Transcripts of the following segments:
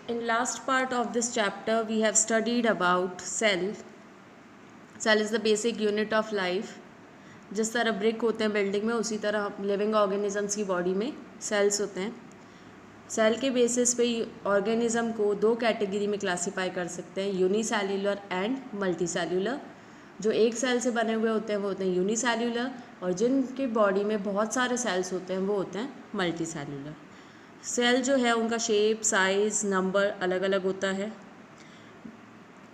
In last part of this chapter, we have studied about cell. Cell is the basic unit of life. जिस तरह brick होते हैं building में, उसी तरह लिविंग ऑर्गेनिजम्स की बॉडी में सेल्स होते हैं. सेल के बेसिस पे ऑर्गेनिज्म को दो कैटेगरी में क्लासीफाई कर सकते हैं, यूनिसेल्यूलर एंड मल्टीसेल्यूलर. जो एक सेल से बने हुए होते हैं वो होते हैं यूनिसेल्यूलर, और जिनके बॉडी में बहुत सारे सेल्स होते हैं वो होते हैं मल्टीसेल्यूलर. सेल जो है उनका शेप, साइज, नंबर अलग अलग होता है.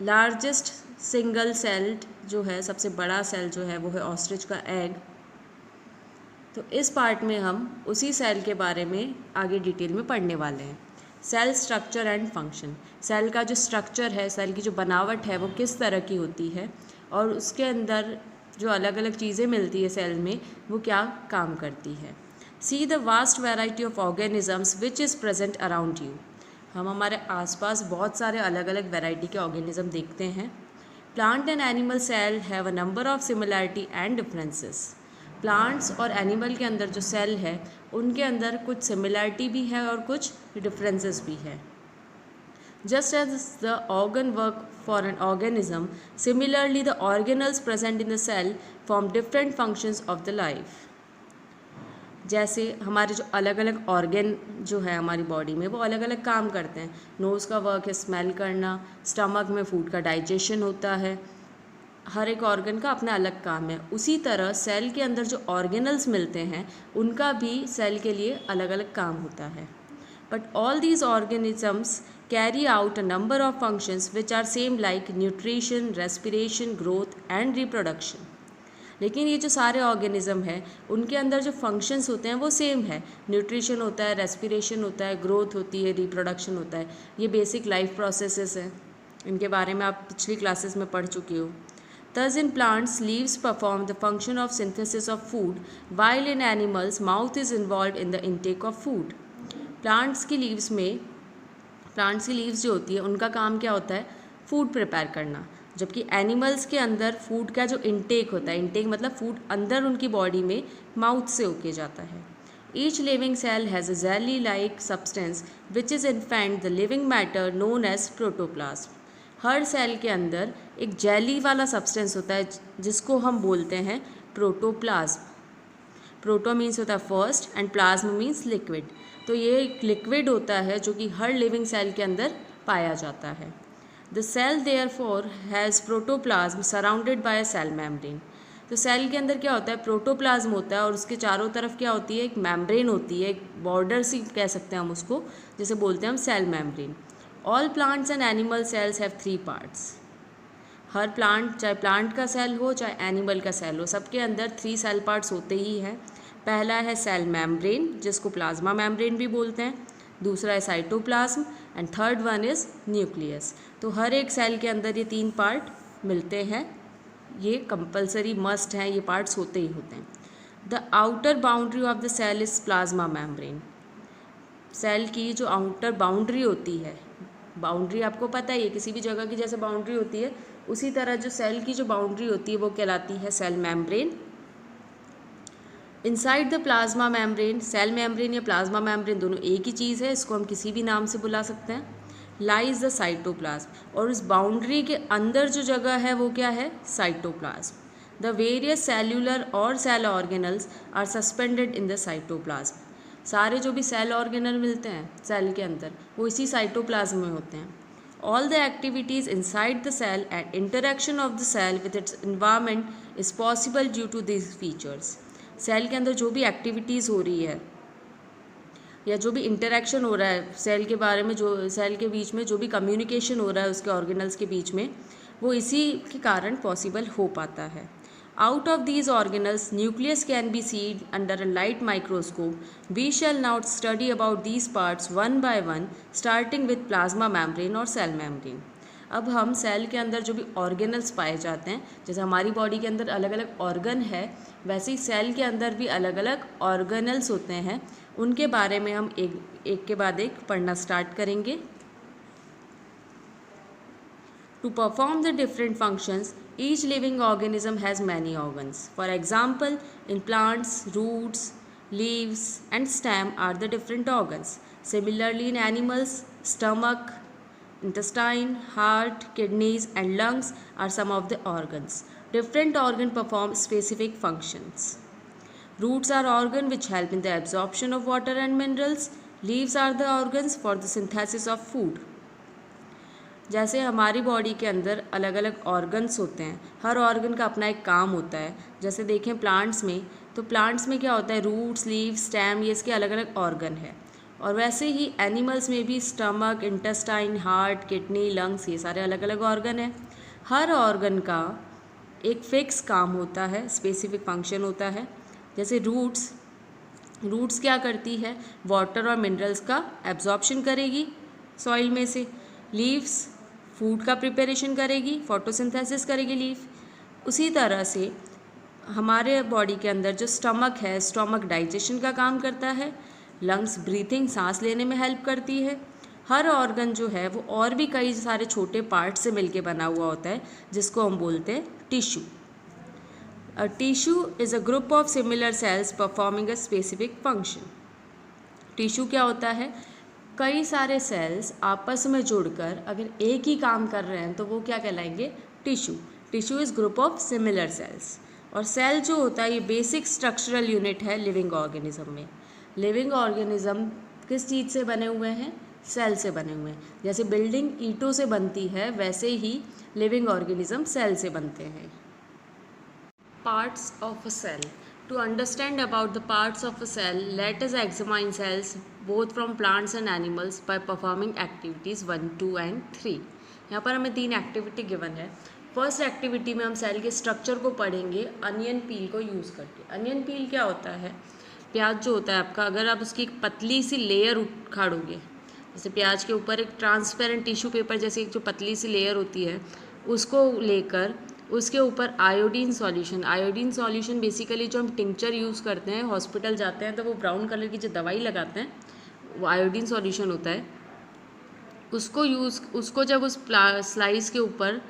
लार्जेस्ट सिंगल सेल्ड जो है, सबसे बड़ा सेल जो है वो है ऑस्ट्रिच का एग. तो इस पार्ट में हम उसी सेल के बारे में आगे डिटेल में पढ़ने वाले हैं. Cell structure and function. Cell का जो स्ट्रक्चर है, सेल की जो बनावट है वो किस तरह की होती है, और उसके अंदर जो अलग अलग चीज़ें मिलती है सेल में वो क्या काम करती है. See the vast variety of organisms which is present around you. हम हमारे आसपास बहुत सारे अलग अलग वैरायटी के ऑर्गेनिज्म देखते हैं. Plant and animal cell have a number of similarity and differences. Plants और एनिमल के अंदर जो सेल है उनके अंदर कुछ सिमिलैरिटी भी है और कुछ डिफरेंसेस भी है. Just as the organ work for an organism, similarly the organelles present in the cell form different functions of the life. जैसे हमारे जो अलग अलग ऑर्गन जो है हमारी बॉडी में वो अलग अलग काम करते हैं. नोज़ का वर्क है स्मेल करना, स्टमक में फूड का डाइजेशन होता है. हर एक ऑर्गन का अपना अलग काम है. उसी तरह सेल के अंदर जो ऑर्गेनल्स मिलते हैं उनका भी सेल के लिए अलग अलग काम होता है. But all these organisms carry out a number of functions which are same like nutrition, respiration, growth and reproduction. लेकिन ये जो सारे ऑर्गेनिज्म हैं उनके अंदर जो फंक्शंस होते हैं वो सेम है. न्यूट्रिशन होता है, रेस्पिरेशन होता है, ग्रोथ होती है, रिप्रोडक्शन होता है. ये बेसिक लाइफ प्रोसेसेस हैं. इनके बारे में आप पिछली क्लासेस में पढ़ चुके हो. Thus in plants, leaves perform the function of synthesis of food, while in animals, mouth is involved in the intake of food. Plants की लीव्स जो होती है उनका काम क्या होता है, फूड प्रिपेयर करना. जबकि एनिमल्स के अंदर फूड का जो इंटेक होता है, इंटेक मतलब फूड अंदर उनकी बॉडी में माउथ से होके जाता है. Each living cell has a jelly like substance which is in fact the living matter known as protoplasm. हर सेल के अंदर एक जेली वाला सब्सटेंस होता है जिसको हम बोलते हैं प्रोटोप्लाज्म. प्रोटो मीन्स होता है first and plasm means liquid. तो ये एक लिक्विड होता है जो कि हर लिविंग सेल के अंदर पाया जाता है. The cell therefore has protoplasm surrounded by a cell membrane. तो सेल के अंदर क्या होता है, प्रोटोप्लाज्म होता है और उसके चारों तरफ क्या होती है, एक मेम्ब्रेन होती है, एक बॉर्डर सी कह सकते हैं हम उसको, जिसे बोलते हैं हम cell membrane. All plants and animal cells have 3 parts. हर प्लांट, चाहे प्लांट का सेल हो चाहे एनिमल का सेल हो, सबके अंदर 3 सेल पार्ट्स होते ही हैं. पहला है सेल मेम्ब्रेन जिसको प्लाज्मा मेम्ब्रेन भी बोलते हैं. दूसरा है cytoplasm and third one is nucleus. तो हर एक सेल के अंदर ये 3 पार्ट मिलते हैं. ये कंपलसरी मस्ट हैं, ये पार्ट्स होते ही होते हैं. The outer boundary of the cell is plasma membrane. Cell की जो आउटर बाउंड्री होती है, बाउंड्री आपको पता ही है, किसी भी जगह की जैसे बाउंड्री होती है उसी तरह जो सेल की जो बाउंड्री होती है वो कहलाती है cell membrane. Inside the plasma membrane, cell membrane या प्लाज्मा मेम्ब्रेन दोनों एक ही चीज़ है, इसको हम किसी भी नाम से बुला सकते हैं. लाइज द साइटोप्लाज्म, और उस बाउंड्री के अंदर जो जगह है वो क्या है, साइटोप्लाज्म. द वेरियस सेल्यूलर और cell organelles are suspended in the cytoplasm. सारे जो भी सेल ऑर्गेनल मिलते हैं सेल के अंदर वो इसी साइटोप्लाज्म में होते हैं. All the activities inside the cell and interaction of the cell with its environment is possible due to these features. Cell के अंदर जो भी एक्टिविटीज़ हो रही है या जो भी इंटरेक्शन हो रहा है सेल के बारे में, जो सेल के बीच में जो भी कम्युनिकेशन हो रहा है उसके ऑर्गेनल्स के बीच में, वो इसी के कारण पॉसिबल हो पाता है. Out of these organelles, nucleus can be seen under a light microscope. We shall now study about these parts one by one, starting with plasma membrane और cell membrane. अब हम सेल के अंदर जो भी ऑर्गेनल्स पाए जाते हैं, जैसे हमारी बॉडी के अंदर अलग अलग ऑर्गन है वैसे ही सेल के अंदर भी अलग अलग ऑर्गेनल्स होते हैं. उनके बारे में हम एक के बाद एक पढ़ना स्टार्ट करेंगे. To perform the different functions, each living organism has many organs. For example, in plants, roots, leaves and stem are the different organs. Similarly, in animals, Stomach, intestine, heart, kidneys and lungs are some of the organs. Different organs perform specific functions. Roots are organs which help in the absorption of water and minerals. Leaves are the organs for the synthesis of food. जैसे हमारी body के अंदर अलग अलग organs होते हैं, हर organ का अपना एक काम होता है. जैसे देखें प्लांट्स में, तो प्लांट्स में क्या होता है, रूट्स, लीव्स, स्टेम, ये इसके अलग अलग ऑर्गन है. और वैसे ही एनिमल्स में भी stomach, intestine, heart, kidney, lungs, ये सारे अलग अलग ऑर्गन हैं. हर ऑर्गन का एक फिक्स काम होता है, स्पेसिफिक फंक्शन होता है. जैसे रूट्स क्या करती है, वाटर और मिनरल्स का एब्जॉर्प्शन करेगी सॉइल में से. लीव्स फूड का प्रिपरेशन करेगी, फोटोसिंथेसिस करेगी लीफ. उसी तरह से हमारे बॉडी के अंदर जो स्टमक है, स्टमक डाइजेशन का काम करता है. लंग्स ब्रीथिंग, सांस लेने में हेल्प करती है. हर ऑर्गन जो है वो और भी कई सारे छोटे पार्ट से मिलके बना हुआ होता है, जिसको हम बोलते हैं tissue. A tissue is a group of similar sales performing a specific function. Tissue क्या होता है, कई सारे सेल्स आपस में जुड़कर अगर एक ही काम कर रहे हैं तो वो क्या कहलाएंगे, tissue. Tissue is group of similar cells. और सेल जो होता है ये बेसिक स्ट्रक्चरल यूनिट है लिविंग ऑर्गेनिज्म में. लिविंग ऑर्गेनिज्म किस चीज़ से बने हुए हैं, सेल से बने हुए हैं. जैसे बिल्डिंग ईंटों से बनती है, वैसे ही लिविंग ऑर्गेनिज्म सेल से बनते हैं. Parts of a cell. To understand about the parts of a cell, let us examine cells both from plants and animals by performing activities 1, 2 and 3. यहाँ पर हमें 3 एक्टिविटी गिवन है. फर्स्ट एक्टिविटी में हम cell के स्ट्रक्चर को पढ़ेंगे onion पील को यूज़ करके. अनियन पील क्या होता है, प्याज जो होता है आपका, अगर आप उसकी एक पतली सी लेयर उखाड़ोगे, जैसे प्याज के ऊपर एक ट्रांसपेरेंट टिश्यू पेपर जैसी एक जो पतली सी लेयर होती है, उसको लेकर उसके ऊपर आयोडीन सॉल्यूशन बेसिकली जो हम टिंक्चर यूज़ करते हैं, हॉस्पिटल जाते हैं तो वो ब्राउन कलर की जो दवाई लगाते हैं वो आयोडीन सॉल्यूशन होता है. उसको जब उस स्लाइस के ऊपर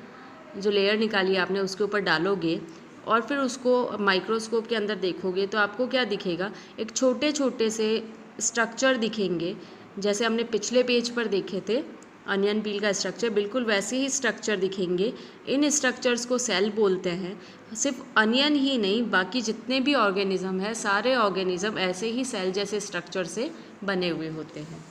जो लेयर निकाली आपने उसके ऊपर डालोगे और फिर उसको माइक्रोस्कोप के अंदर देखोगे तो आपको क्या दिखेगा, एक छोटे छोटे से स्ट्रक्चर दिखेंगे. जैसे हमने पिछले पेज पर देखे थे अनियन पील का स्ट्रक्चर, बिल्कुल वैसे ही स्ट्रक्चर दिखेंगे. इन स्ट्रक्चर्स को सेल बोलते हैं. सिर्फ अनियन ही नहीं, बाकी जितने भी ऑर्गेनिज्म है, सारे ऑर्गेनिज्म ऐसे ही सेल जैसे स्ट्रक्चर से बने हुए होते हैं.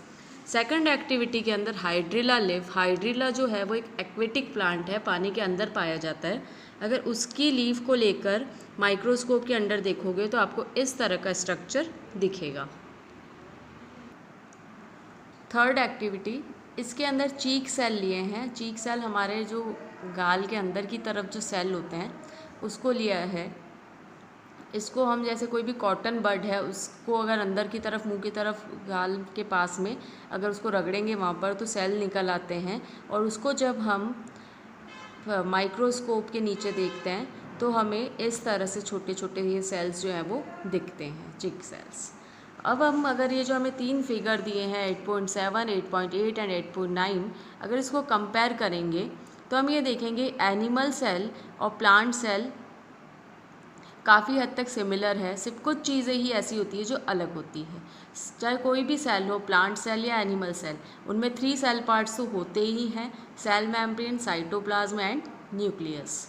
सेकंड एक्टिविटी के अंदर हाइड्रिला लीफ. हाइड्रिला जो है वो एक एक्वेटिक प्लांट है, पानी के अंदर पाया जाता है. अगर उसकी लीफ को लेकर माइक्रोस्कोप के अंदर देखोगे तो आपको इस तरह का स्ट्रक्चर दिखेगा. थर्ड एक्टिविटी, इसके अंदर चीक सेल लिए हैं. चीक सेल हमारे जो गाल के अंदर की तरफ जो सेल होते हैं उसको लिया है. इसको हम जैसे कोई भी कॉटन बड है उसको अगर अंदर की तरफ, मुंह की तरफ, गाल के पास में अगर उसको रगड़ेंगे वहाँ पर तो सेल निकल आते हैं. और उसको जब हम माइक्रोस्कोप के नीचे देखते हैं तो हमें इस तरह से छोटे छोटे ये सेल्स जो हैं वो दिखते हैं, चीक सेल्स. अब हम अगर ये जो हमें 3 फिगर दिए हैं 8.7, 8.8 एंड 8.9, अगर इसको कंपेयर करेंगे तो हम ये देखेंगे एनिमल सेल और प्लांट सेल काफ़ी हद तक सिमिलर है. सिर्फ कुछ चीज़ें ही ऐसी होती है जो अलग होती है. चाहे कोई भी सेल हो, प्लांट सेल या एनिमल सेल, उनमें 3 सेल पार्ट्स तो होते ही हैं, cell membrane, cytoplasm and nucleus.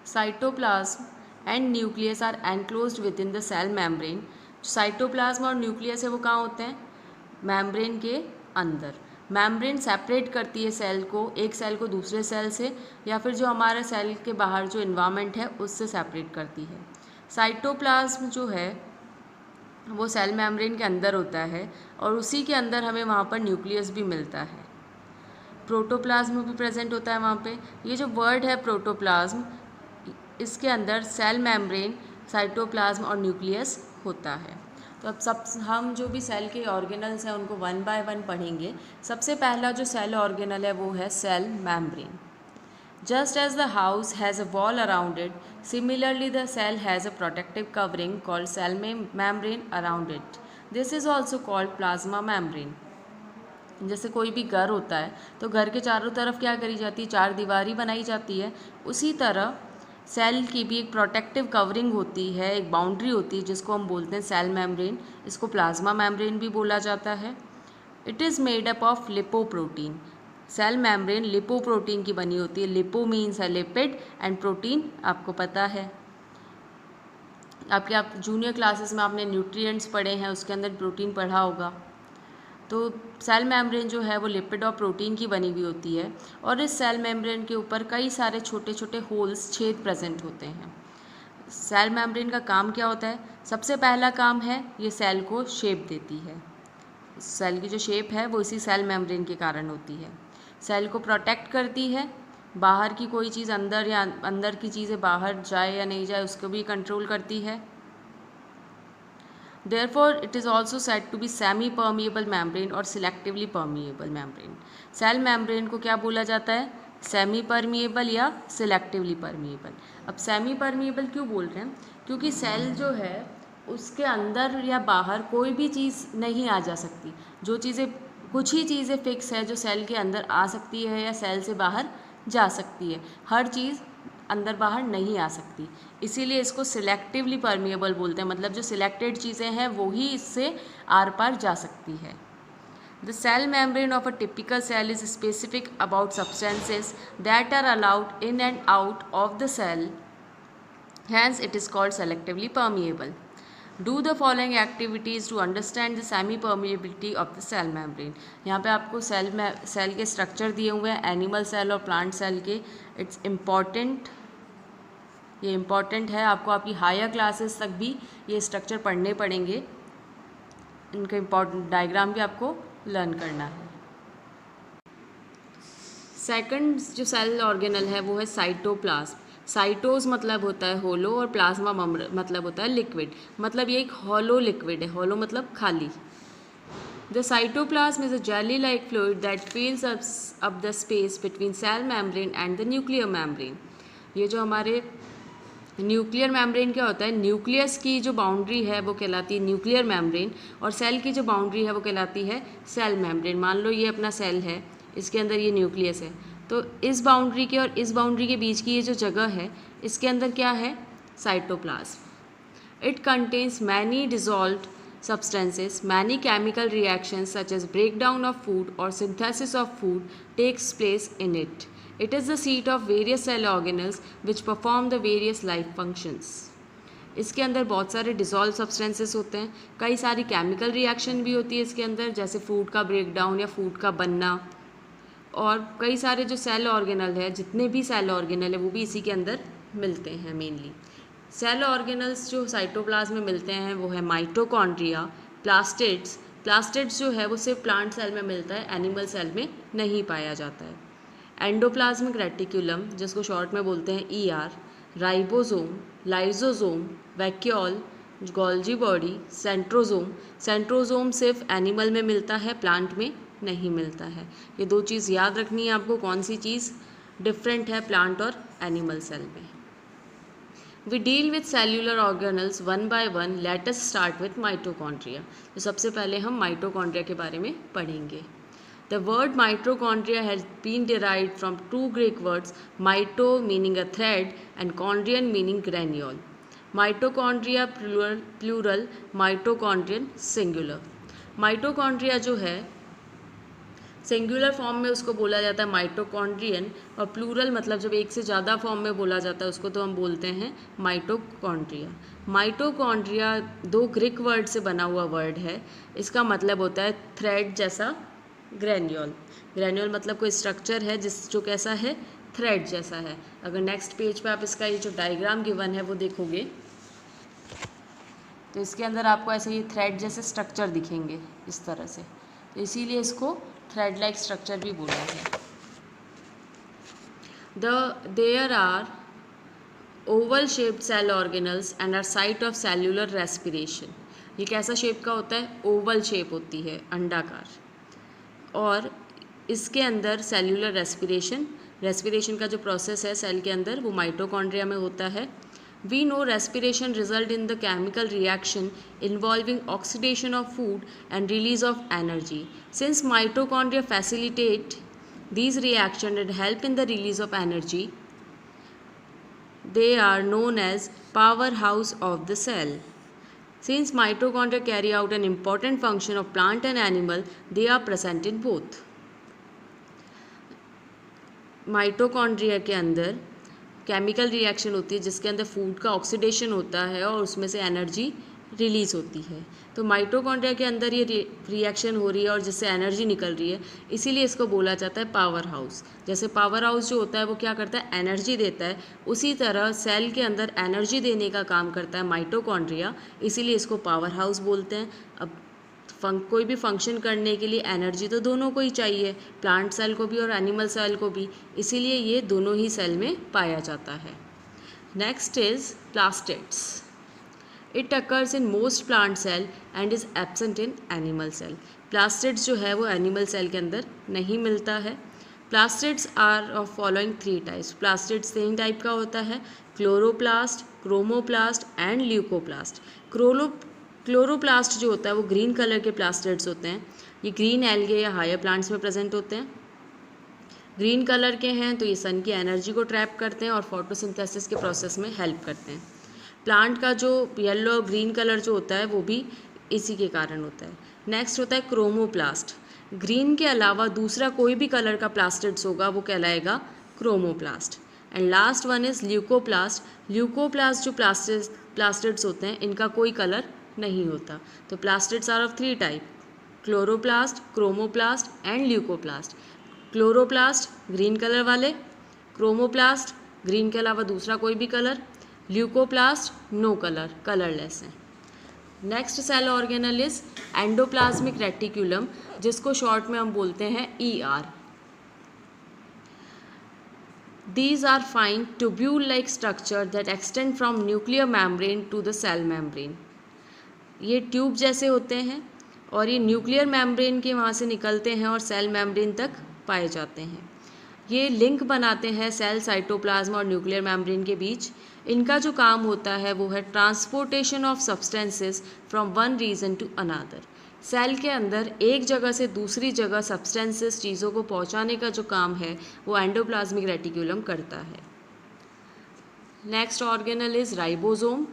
Cytoplasm and nucleus are enclosed within the cell membrane. Cytoplasm और न्यूक्लियस है वो कहाँ होते हैं, मेम्ब्रेन के अंदर. मेम्ब्रेन सेपरेट करती है सेल को, एक सेल को दूसरे सेल से, या फिर जो हमारे सेल के बाहर जो इन्वायरमेंट है उससे सेपरेट करती है. साइटोप्लाज्म जो है वो सेल मेम्ब्रेन के अंदर होता है और उसी के अंदर हमें वहाँ पर न्यूक्लियस भी मिलता है. प्रोटोप्लाज्म भी प्रेजेंट होता है वहाँ पे. ये जो वर्ड है प्रोटोप्लाज्म, इसके अंदर सेल मेम्ब्रेन, साइटोप्लाज्म और न्यूक्लियस होता है. तो अब हम जो भी सेल के ऑर्गेनल्स हैं उनको 1 बाय 1 पढ़ेंगे. सबसे पहला जो सेल ऑर्गेनल है वो है cell membrane. Just as the house has a wall around it, similarly the cell has a protective covering called cell membrane around it. This is also called plasma membrane. जैसे कोई भी घर होता है तो घर के चारों तरफ क्या करी जाती है, 4 दीवारी बनाई जाती है. उसी तरह सेल की भी एक प्रोटेक्टिव कवरिंग होती है, एक बाउंड्री होती है जिसको हम बोलते हैं सेल मेम्ब्रेन। इसको प्लाज्मा मेम्ब्रेन भी बोला जाता है। It is made up of lipoprotein. Cell membrane lipoprotein की बनी होती है। लिपो मीन्स है लिपिड एंड प्रोटीन आपको पता है, आप जूनियर क्लासेस में आपने न्यूट्रिएंट्स पढ़े हैं, उसके अंदर प्रोटीन पढ़ा होगा। तो सेल मेम्ब्रेन जो है वो लिपिड और प्रोटीन की बनी हुई होती है और इस सेल मेम्ब्रेन के ऊपर कई सारे छोटे छोटे होल्स, छेद प्रेजेंट होते हैं। सेल मेम्ब्रेन का काम क्या होता है? सबसे पहला काम है ये सेल को शेप देती है। सेल की जो शेप है वो इसी सेल मेम्ब्रेन के कारण होती है। सेल को प्रोटेक्ट करती है, बाहर की कोई चीज़ अंदर या अंदर की चीज़ें बाहर जाए या नहीं जाए उसको भी कंट्रोल करती है। Therefore, it is also said to be semi-permeable membrane और selectively permeable membrane. Cell membrane को क्या बोला जाता है? सेमी परमिएबल या सिलेक्टिवली परमिएबल। अब सेमी परमिएबल क्यों बोल रहे हैं? क्योंकि सेल जो है उसके अंदर या बाहर कोई भी चीज़ नहीं आ जा सकती। जो चीज़ें, कुछ ही चीज़ें फिक्स है जो सेल के अंदर आ सकती है या सेल से बाहर जा सकती है, हर चीज़ अंदर बाहर नहीं आ सकती। इसीलिए इसको सिलेक्टिवली परमिएबल बोलते हैं, मतलब जो सिलेक्टेड चीज़ें हैं वो ही इससे आर पार जा सकती है। The cell membrane of a typical cell is specific about substances that are allowed in and out of the cell, hence it is called selectively permeable. Do the following activities to understand the semi permeability of the cell membrane. यहाँ पे आपको cell के structure दिए हुए हैं, animal cell और plant cell के। It's important, ये इम्पॉर्टेंट है, आपको आपकी हायर क्लासेस तक भी ये स्ट्रक्चर पढ़ने पड़ेंगे। इनका इम्पॉर्टेंट डायग्राम भी आपको लर्न करना है। सेकंड जो सेल ऑर्गेनल है वो है साइटोप्लाज्म। साइटोज मतलब होता है होलो और प्लाज्मा मतलब होता है लिक्विड, मतलब ये एक हॉलो लिक्विड है। हॉलो मतलब खाली। The cytoplasm is a jelly like fluid that fills up the space between cell membrane and the nuclear membrane. ये जो हमारे न्यूक्लियर मेम्ब्रेन क्या होता है, न्यूक्लियस की जो बाउंड्री है वो कहलाती है न्यूक्लियर मेम्ब्रेन और सेल की जो बाउंड्री है वो कहलाती है सेल मेम्ब्रेन। मान लो ये अपना सेल है, इसके अंदर ये न्यूक्लियस है, तो इस बाउंड्री के और इस बाउंड्री के बीच की ये जो जगह है इसके अंदर क्या है? Cytoplasm. It contains many dissolved substances, many chemical reactions such as breakdown of food or synthesis of food takes place in it. It is the seat of various cell organelles which perform the various life functions. इसके अंदर बहुत सारे dissolve substances होते हैं, कई सारी chemical reaction भी होती है इसके अंदर, जैसे फूड का ब्रेकडाउन या फूड का बनना, और कई सारे जो सेल ऑर्गेनल है, जितने भी सेल ऑर्गेनल है वो भी इसी के अंदर मिलते हैं मेनली। सेल ऑर्गेनल्स जो साइटोप्लाज्म में मिलते हैं वो है माइटोकॉन्ड्रिया, प्लास्टिड्स। प्लास्टिड्स जो है वो सिर्फ प्लांट सेल में मिलता है, एनिमल सेल में नहीं पाया जाता है। एंडोप्लाज्मिक रेटिकुलम जिसको शॉर्ट में बोलते हैं ER, ribosome, lysosome, vacuole, Golgi body, centrosome. Centrosome सिर्फ एनिमल में मिलता है, प्लांट में नहीं मिलता है। ये दो चीज़ याद रखनी है आपको, कौन सी चीज़ डिफरेंट है प्लांट और एनिमल सेल में। We deal with cellular organelles one by one. Let us start with mitochondria. तो सबसे पहले हम माइटोकॉन्ड्रिया के बारे में पढ़ेंगे। The word mitochondria has been derived from two Greek words, mito meaning a thread and chondrion meaning granule. Mitochondria plural, mitochondrion singular. Mitochondria जो है सिंगुलर फॉर्म में उसको बोला जाता है माइटोकॉन्ड्रियन, और प्लूरल मतलब जब एक से ज़्यादा फॉर्म में बोला जाता है उसको तो हम बोलते हैं माइटोकॉन्ड्रिया। माइटोकॉन्ड्रिया दो ग्रीक वर्ड से बना हुआ वर्ड है। इसका मतलब होता है थ्रेड जैसा ग्रेन्यूल। ग्रेन्यूल मतलब कोई स्ट्रक्चर है जो कैसा है? थ्रेड जैसा है। अगर नेक्स्ट पेज पे आप इसका ये जो डायग्राम गिवन है वो देखोगे तो इसके अंदर आपको ऐसे ये थ्रेड जैसे स्ट्रक्चर दिखेंगे इस तरह से, तो इसीलिए इसको थ्रेड लाइक स्ट्रक्चर भी बोला है। There are oval shaped cell organelles and are site of cellular respiration. ये कैसा शेप का होता है? ओवल शेप होती है, अंडाकार, और इसके अंदर सेल्यूलर रेस्पिरेशन का जो प्रोसेस है सेल के अंदर वो माइटोकॉन्ड्रिया में होता है। We know respiration result in the chemical reaction involving oxidation of food and release of energy. Since mitochondria facilitate these reactions and help in the release of energy, they are known as powerhouse of the cell. Since mitochondria carry out an important function of plant and animal, they are present in both. Mitochondria के अंदर chemical reaction होती है जिसके अंदर food का oxidation होता है और उसमें से एनर्जी रिलीज़ होती है। तो माइटोकॉन्ड्रिया के अंदर ये रिएक्शन हो रही है और जिससे एनर्जी निकल रही है, इसीलिए इसको बोला जाता है पावर हाउस। जैसे पावर हाउस जो होता है वो क्या करता है, एनर्जी देता है, उसी तरह सेल के अंदर एनर्जी देने का काम करता है माइटोकॉन्ड्रिया, इसीलिए इसको पावर हाउस बोलते हैं। अब कोई भी फंक्शन करने के लिए एनर्जी तो दोनों को ही चाहिए, प्लांट सेल को भी और एनिमल सेल को भी, इसीलिए ये दोनों ही सेल में पाया जाता है। Next is plastids. It occurs in most plant cell and is absent in animal cell. Plastids जो है वो एनिमल सेल के अंदर नहीं मिलता है। Plastids are of following 3 types. Plastids 3 type का होता है, chloroplast, chromoplast and leucoplast. Chloroplast जो होता है वो ग्रीन कलर के प्लास्टिड्स होते हैं। ये ग्रीन एल्गे या हायर प्लांट्स में प्रेजेंट होते हैं। ग्रीन कलर के हैं तो ये सन की एनर्जी को ट्रैप करते हैं और फोटोसिंथेसिस के प्रोसेस में हेल्प करते हैं। प्लांट का जो येलो और ग्रीन कलर जो होता है वो भी इसी के कारण होता है। नेक्स्ट होता है क्रोमोप्लास्ट। ग्रीन के अलावा दूसरा कोई भी कलर का प्लास्टिड्स होगा वो कहलाएगा chromoplast. And last one is leucoplast. Leucoplast जो प्लास्टिड्स होते हैं इनका कोई कलर नहीं होता। तो plastids are of 3 type, chloroplast, chromoplast and leucoplast. Chloroplast green colour वाले, क्रोमोप्लास्ट ग्रीन के अलावा दूसरा कोई भी colour, leucoplast no colour, colourless है। Next cell organelle is endoplasmic reticulum, जिसको शॉर्ट में हम बोलते हैं ER। These are fine tubule-like structure that extend from nuclear membrane to the cell membrane. ये ट्यूब जैसे होते हैं और ये न्यूक्लियर मेम्ब्रेन के वहाँ से निकलते हैं और सेल मेम्ब्रेन तक पाए जाते हैं। ये लिंक बनाते हैं सेल साइटोप्लाज्म और न्यूक्लियर मेम्ब्रेन के बीच। इनका जो काम होता है वो है transportation of substances from one region to another. Cell के अंदर एक जगह से दूसरी जगह सब्सटेंसेस, चीज़ों को पहुंचाने का जो काम है वो एंडोप्लाज्मिक रेटिकुलम करता है। Next organelle is ribosome.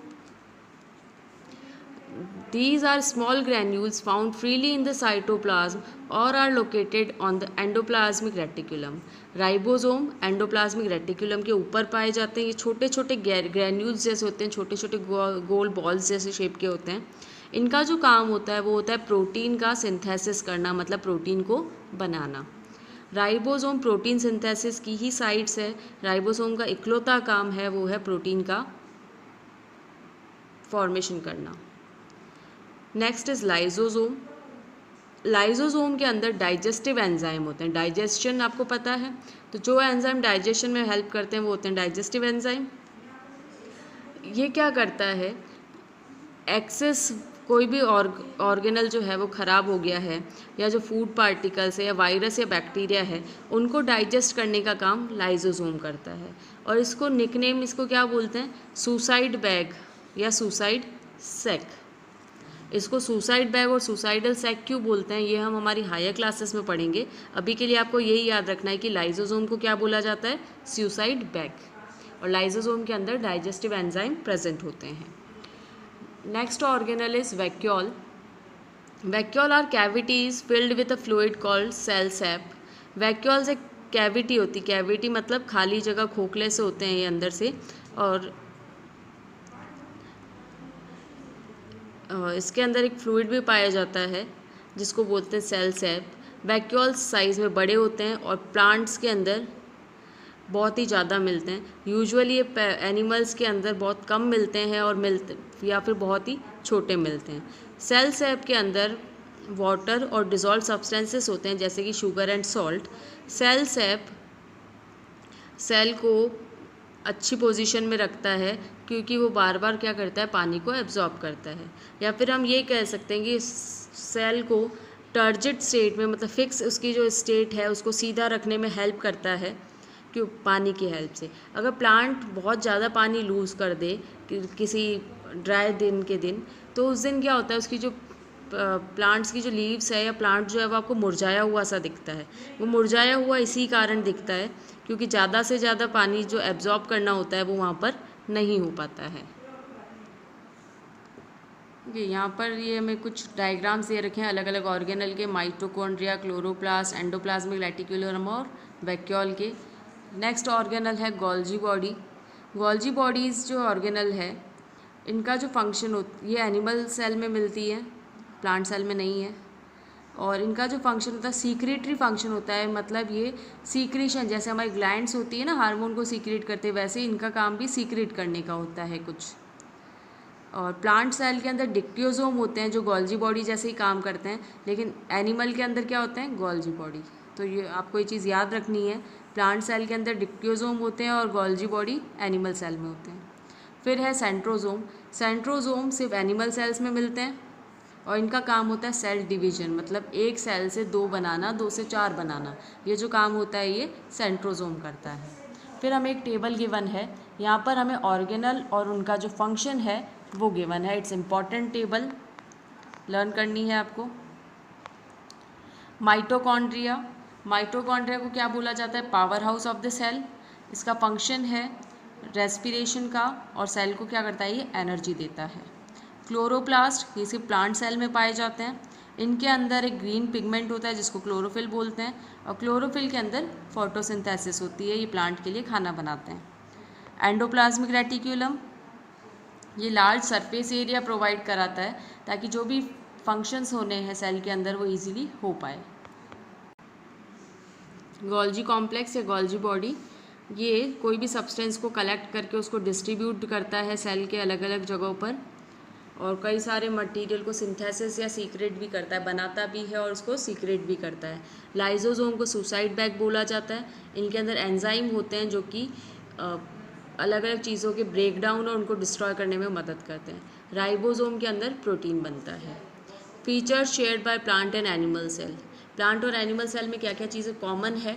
These are small granules found freely in the cytoplasm or are located on the endoplasmic reticulum. Ribosome endoplasmic reticulum के ऊपर पाए जाते हैं। ये छोटे छोटे ग्रैन्यूल्स जैसे होते हैं, छोटे छोटे गोल बॉल्स जैसे शेप के होते हैं। इनका जो काम होता है वो होता है प्रोटीन का सिंथेसिस करना, मतलब प्रोटीन को बनाना। राइबोसोम प्रोटीन सिंथेसिस की ही साइट्स है। राइबोसोम का इकलौता काम है वो है प्रोटीन का फॉर्मेशन करना। Next is lysosome. लाइजोसोम के अंदर डाइजेस्टिव एंजाइम होते हैं। डाइजेशन आपको पता है, तो जो एंजाइम डाइजेशन में हेल्प करते हैं वो होते हैं डाइजेस्टिव एंजाइम। ये क्या करता है, एक्सेस कोई भी ऑर्गेनल जो है वो ख़राब हो गया है या जो फूड पार्टिकल्स है या वायरस या बैक्टीरिया है उनको डाइजेस्ट करने का काम लाइजोसोम करता है। और इसको निकनेम इसको क्या बोलते हैं, सुसाइड बैग या सुसाइड सैक। इसको सुसाइड बैग और सुसाइडल सैक क्यों बोलते हैं ये हम हमारी हायर क्लासेस में पढ़ेंगे। अभी के लिए आपको यही याद रखना है कि लाइजोसोम को क्या बोला जाता है, सुसाइड बैग। और लाइजोसोम के अंदर डाइजेस्टिव एंजाइम प्रेजेंट होते हैं। Next organelle is vacuole. Vacuole are cavities filled with a fluid called cell sap. Vacuole से कैविटी होती, कैविटी मतलब खाली जगह, खोखले से होते हैं ये अंदर से, और इसके अंदर एक फ्लूइड भी पाया जाता है जिसको बोलते हैं सेल सैप। वैक्यूल्स साइज़ में बड़े होते हैं और प्लांट्स के अंदर बहुत ही ज़्यादा मिलते हैं। यूजुअली ये एनिमल्स के अंदर बहुत कम मिलते हैं और या फिर बहुत ही छोटे मिलते हैं। सेल सैप के अंदर वाटर और डिज़ोल्व सब्सटेंसेस होते हैं जैसे कि sugar and salt. Cell sap cell को अच्छी पोजीशन में रखता है क्योंकि वो बार बार क्या करता है, पानी को एब्जॉर्ब करता है। या फिर हम ये कह सकते हैं कि सेल को टर्जिड स्टेट में, मतलब फिक्स उसकी जो स्टेट है उसको सीधा रखने में हेल्प करता है क्यों, पानी की हेल्प से। अगर प्लांट बहुत ज़्यादा पानी लूज़ कर दे किसी ड्राई दिन के दिन, तो उस दिन क्या होता है, उसकी जो प्लांट्स की जो लीव्स है या प्लांट जो है वो आपको मुरझाया हुआ सा दिखता है। वो मुरझाया हुआ इसी कारण दिखता है क्योंकि ज़्यादा से ज़्यादा पानी जो एब्जॉर्ब करना होता है वो वहाँ पर नहीं हो पाता है। यहाँ पर ये हमें कुछ डायग्राम्स दे रखे हैं अलग अलग ऑर्गेनल के, माइटोकॉन्ड्रिया, क्लोरोप्लास्ट, एंडोप्लाज्मिक रेटिकुलम और वैक्यूल के। नेक्स्ट ऑर्गेनल है गोल्जी बॉडी। गोल्जी बॉडीज़ जो ऑर्गेनल है इनका जो फंक्शन ये एनिमल सेल में मिलती है, प्लांट सेल में नहीं है। और इनका जो फंक्शन होता है सीक्रेटरी फंक्शन होता है, मतलब ये सीक्रेशन, जैसे हमारी ग्लैंड्स होती है ना हार्मोन को सीक्रेट करते, वैसे इनका काम भी सीक्रेट करने का होता है कुछ। और प्लांट सेल के अंदर डिक्टियोसोम होते हैं जो गोल्जी बॉडी जैसे ही काम करते हैं, लेकिन एनिमल के अंदर क्या होते हैं, गोल्जी बॉडी। तो ये आपको ये चीज़ याद रखनी है, प्लांट सेल के अंदर डिक्टियोसोम होते हैं और गोल्जी बॉडी एनिमल सेल में होते हैं। फिर है सेंट्रोजोम। सेंट्रोजोम सिर्फ एनिमल सेल्स में मिलते हैं और इनका काम होता है सेल डिवीजन, मतलब एक सेल से 2 बनाना, 2 से 4 बनाना, ये जो काम होता है ये सेंट्रोजोम करता है। फिर हमें एक टेबल गिवन है, यहाँ पर हमें ऑर्गेनल और उनका जो फंक्शन है वो गिवन है। इट्स इम्पॉर्टेंट टेबल, लर्न करनी है आपको। माइटोकॉन्ड्रिया। माइटोकॉन्ड्रिया को क्या बोला जाता है, power house of the cell. इसका फंक्शन है रेस्पिरेशन का और सेल को क्या करता है, ये एनर्जी देता है। क्लोरोप्लास्ट, ये सिर्फ प्लांट सेल में पाए जाते हैं। इनके अंदर एक ग्रीन पिगमेंट होता है जिसको क्लोरोफिल बोलते हैं और क्लोरोफिल के अंदर फोटोसिंथेसिस होती है, ये प्लांट के लिए खाना बनाते हैं। एंडोप्लाज्मिक रेटिकुलम, ये लार्ज सरफेस एरिया प्रोवाइड कराता है ताकि जो भी फंक्शंस होने हैं सेल के अंदर वो इजीली हो पाए। गोल्जी कॉम्प्लेक्स या गोल्जी बॉडी, ये कोई भी सब्सटेंस को कलेक्ट करके उसको डिस्ट्रीब्यूट करता है सेल के अलग अलग जगहों पर और कई सारे मटेरियल को सिंथेसिस या सीक्रेट भी करता है, बनाता भी है और उसको सीक्रेट भी करता है। लाइजोसोम को सुसाइड बैग बोला जाता है। इनके अंदर एंजाइम होते हैं जो कि अलग अलग चीज़ों के ब्रेक डाउन और उनको डिस्ट्रॉय करने में मदद करते हैं। राइबोसोम के अंदर प्रोटीन बनता है। Features shared by plant and animal cell. Plant और एनिमल सेल में क्या क्या चीज़ें कॉमन है,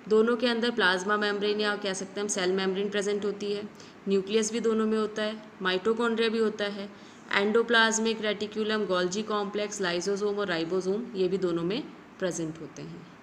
दोनों के अंदर प्लाज्मा मेम्ब्रेन या कह सकते हैं हम सेल मेम्ब्रेन प्रेजेंट होती है। न्यूक्लियस भी दोनों में होता है, माइटोकॉन्ड्रिया भी होता है। Endoplasmic reticulum, Golgi complex, lysosome और राइबोसोम ये भी दोनों में प्रेजेंट होते हैं।